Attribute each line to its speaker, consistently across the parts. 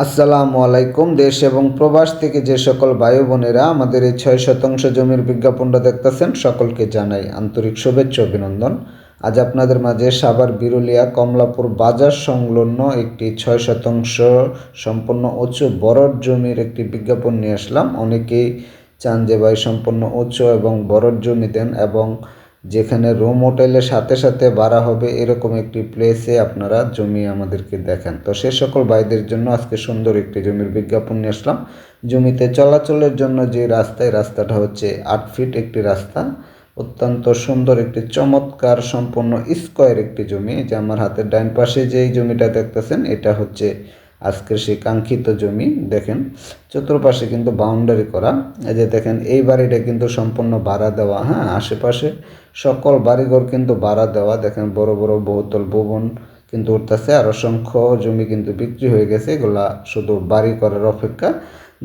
Speaker 1: আসসালামু আলাইকুম। দেশ এবং প্রবাস থেকে যে সকল ভাই বোনেরা আমাদের এই ৬ শতাংশ জমির বিজ্ঞাপনটা দেখতেছেন, সকলকে জানাই আন্তরিক শুভেচ্ছা অভিনন্দন। আজ আপনাদের মাঝে সাভার বিরুলিয়া কমলাপুর বাজার সংলগ্ন একটি ৬ শতাংশ সম্পূর্ণ উঁচু বরড জমির একটি বিজ্ঞাপন নিয়ে আসলাম। অনেকেই চান যে ভাই সম্পূর্ণ উঁচু এবং বরড জমি দেন, এবং যেখানে রুম হোটেলের সাথে সাথে ভাড়া হবে এরকম একটি প্লেসে আপনারা জমি আমাদেরকে দেখেন। তো সে সকল ভাইদের জন্য আজকে সুন্দর একটি জমির বিজ্ঞাপন নিয়ে আসলাম। জমিতে চলাচলের জন্য যে রাস্তাটা হচ্ছে 8 ফিট একটি রাস্তা, অত্যন্ত সুন্দর একটি চমৎকার সম্পূর্ণ স্কোয়ার একটি জমি। যে আমার হাতের ডান পাশে যেই জমিটা দেখতেছেন, এটা হচ্ছে আজকের সেই কাঙ্ক্ষিত জমি। দেখেন চতুর্পাশে কিন্তু বাউন্ডারি করা। এই যে দেখেন এই বাড়িটা কিন্তু সম্পূর্ণ ভাড়া দেওয়া। হ্যাঁ, আশেপাশে সকল বাড়িঘর কিন্তু ভাড়া দেওয়া। দেখেন বড় বড় বহুতল ভবন কিন্তু উঠতেছে, আর অসংখ্য জমি কিন্তু বিক্রি হয়ে গেছে। এগুলা শুধু বাড়ি করার অপেক্ষা।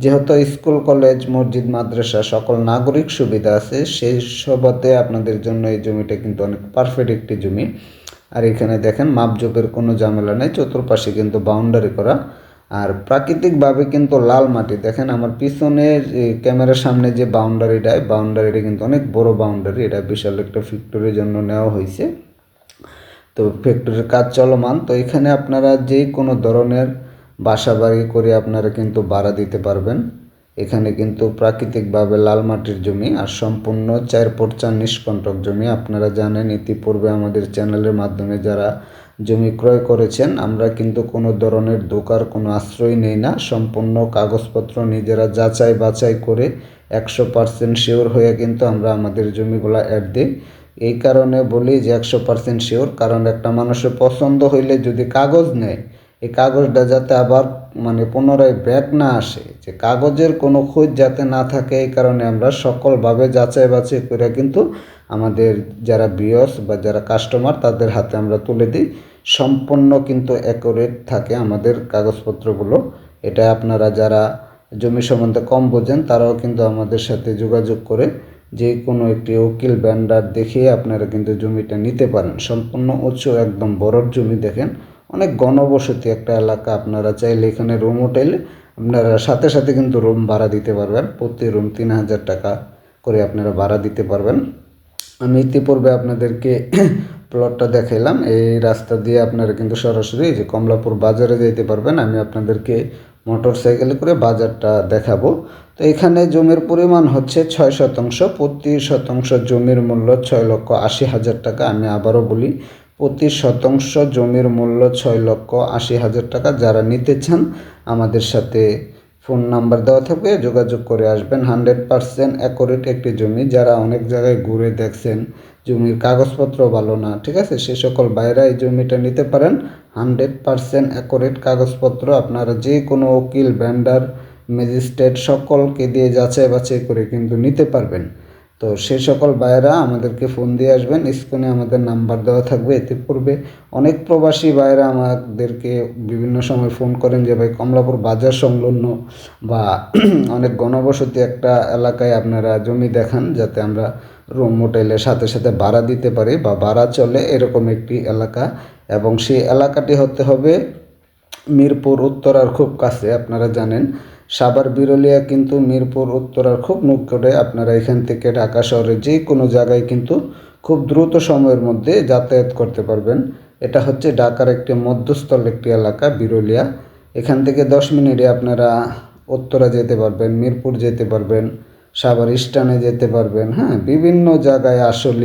Speaker 1: যেহেতু স্কুল কলেজ মসজিদ মাদ্রাসা সকল নাগরিক সুবিধা আছে, সেই সবতে আপনাদের জন্য এই জমিটা কিন্তু অনেক পারফেক্ট একটি জমি। আর এখানে দেখেন মাপজোপের কোনো ঝামেলা নেই, চতুর্পাশে কিন্তু বাউন্ডারি করা। আর প্রাকৃতিকভাবে কিন্তু লাল মাটি। দেখেন আমার পিছনের ক্যামেরার সামনে যে বাউন্ডারিটা কিন্তু অনেক বড় বাউন্ডারি। এটা বিশাল একটা ফ্যাক্টরির জন্য নেওয়া হয়েছে। তো ফ্যাক্টরির কাজ চলমান। তো এখানে আপনারা যে কোনো ধরনের বাসা বাড়ি করে আপনারা কিন্তু ভাড়া দিতে পারবেন। এখানে কিন্তু প্রাকৃতিকভাবে লাল মাটির জমি, আর সম্পূর্ণ 4x4 নিষ্কণ্টক জমি। আপনারা জানেন ইতিপূর্বে আমাদের চ্যানেলের মাধ্যমে যারা জমি ক্রয় করেছেন, আমরা কিন্তু কোনো ধরনের ধোঁকার কোনো আশ্রয় নেই না। সম্পূর্ণ কাগজপত্র নিজেরা যাচাই বাছাই করে 100% শিওর হয়ে কিন্তু আমরা আমাদের জমিগুলো অ্যাড দিই। এই কারণে বলি যে 100% শিওর, কারণ একটা মানুষের পছন্দ হইলে যদি কাগজ নেয়, এই কাগজটা যাতে আবার পুনরায় ব্যাক না আসে, যে কাগজের কোনো খোঁজ যাতে না থাকে, এই কারণে আমরা সকলভাবে যাচাই বাছাই করে কিন্তু আমাদের যারা ভিউয়ার্স বা যারা কাস্টমার তাদের হাতে আমরা তুলে দিই। সম্পূর্ণ কিন্তু অ্যাকুরেট থাকে আমাদের কাগজপত্রগুলো। এটা আপনারা যারা জমি সম্বন্ধে কম বোঝেন তারাও কিন্তু আমাদের সাথে যোগাযোগ করে যে কোনো একটি উকিল ভেন্ডার দেখিয়ে আপনারা কিন্তু জমিটা নিতে পারেন। সম্পূর্ণ উঁচু একদম বড় জমি। দেখেন অনেক ঘনবসতি একটা এলাকা। আপনারা চাইলে এখানে রুম হোটেলে আপনারা সাথে সাথে কিন্তু রুম ভাড়া দিতে পারবেন। প্রতি রুম 3000 টাকা করে আপনারা ভাড়া দিতে পারবেন। আমি ইতিপূর্বে আপনাদেরকে প্লটটা দেখাইলাম। এই রাস্তা দিয়ে আপনারা কিন্তু সরাসরি যে কমলাপুর বাজারে যেতে পারবেন। আমি আপনাদেরকে মোটর সাইকেলে করে বাজারটা দেখাবো। তো এখানে জমির পরিমাণ হচ্ছে 6 শতাংশ। প্রতি শতাংশ জমির মূল্য 6,80,000 টাকা। আমি আবারও বলি, প্রতি শতাংশ জমির মূল্য 6,80,000 টাকা। যারা নিতে চান আমাদের সাথে ফোন নাম্বার দেওয়া থাকবে, যোগাযোগ করে আসবেন। 100% অ্যাকুরেট একটি জমি। যারা অনেক জায়গায় ঘুরে দেখছেন জমির কাগজপত্র ভালো না, ঠিক আছে, সে সকল বাইরা এই জমিটা নিতে পারেন। 100% অ্যাকুরেট কাগজপত্র। আপনারা যে কোনো উকিল ভেন্ডার ম্যাজিস্ট্রেট সকলকে দিয়ে যাচাই বাছাই করে কিন্তু নিতে পারবেন। তো সে সকল ভাইয়েরা আমাদেরকে ফোন দিয়ে আসবেন। স্ক্রিনে আমাদের নাম্বার দেওয়া থাকবে। এতে পূর্বে অনেক প্রবাসী ভাইয়েরা আমাদেরকে বিভিন্ন সময় ফোন করেন যে ভাই কমলাপুর বাজার সংলগ্ন বা অনেক ঘনবসতি একটা এলাকায় আপনারা জমি দেখান, যাতে আমরা রুম হোটেলের সাথে সাথে ভাড়া দিতে পারি বা ভাড়া চলে এরকম একটি এলাকা। এবং সেই এলাকাটি হতে হবে মিরপুর উত্তরার খুব কাছে। আপনারা জানেন সাভার বিরুলিয়া কিন্তু মিরপুর উত্তরার খুব নিকটে। আপনারা এখান থেকে ঢাকা শহরের যে কোনো জায়গায় কিন্তু খুব দ্রুত সময়ের মধ্যে যাতায়াত করতে পারবেন। এটা হচ্ছে ঢাকার একটি মধ্যস্থল একটি এলাকা বিরুলিয়া। এখান থেকে 10 মিনিটে আপনারা উত্তরা যেতে পারবেন, মিরপুর যেতে পারবেন, সাভার স্ট্যান্ডে যেতে পারবেন। হ্যাঁ, বিভিন্ন জায়গায় আসলে